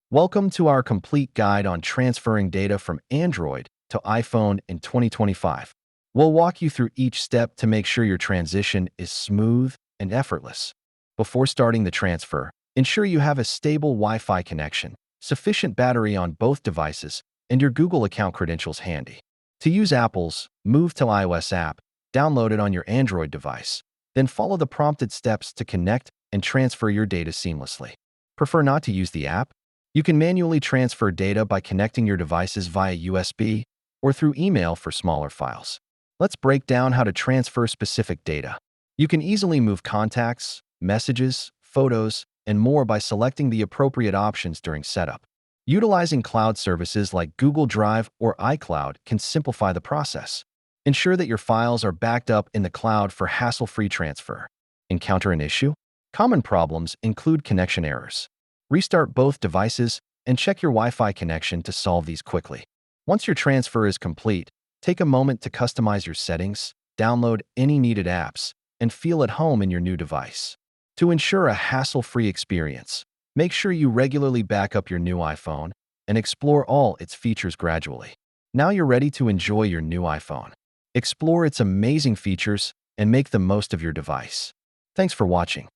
Welcome to our complete guide on transferring data from Android to iPhone in 2025. We'll walk you through each step to make sure your transition is smooth and effortless. Before starting the transfer, ensure you have a stable Wi-Fi connection, sufficient battery on both devices, and your Google account credentials handy. To use Apple's Move to iOS app, download it on your Android device. Then follow the prompted steps to connect and transfer your data seamlessly. Prefer not to use the app? You can manually transfer data by connecting your devices via USB or through email for smaller files. Let's break down how to transfer specific data. You can easily move contacts, messages, photos, and more by selecting the appropriate options during setup. Utilizing cloud services like Google Drive or iCloud can simplify the process. Ensure that your files are backed up in the cloud for hassle-free transfer. Encounter an issue? Common problems include connection errors. Restart both devices and check your Wi-Fi connection to solve these quickly. Once your transfer is complete, take a moment to customize your settings, download any needed apps, and feel at home in your new device. To ensure a hassle-free experience, make sure you regularly back up your new iPhone and explore all its features gradually. Now you're ready to enjoy your new iPhone. Explore its amazing features and make the most of your device. Thanks for watching.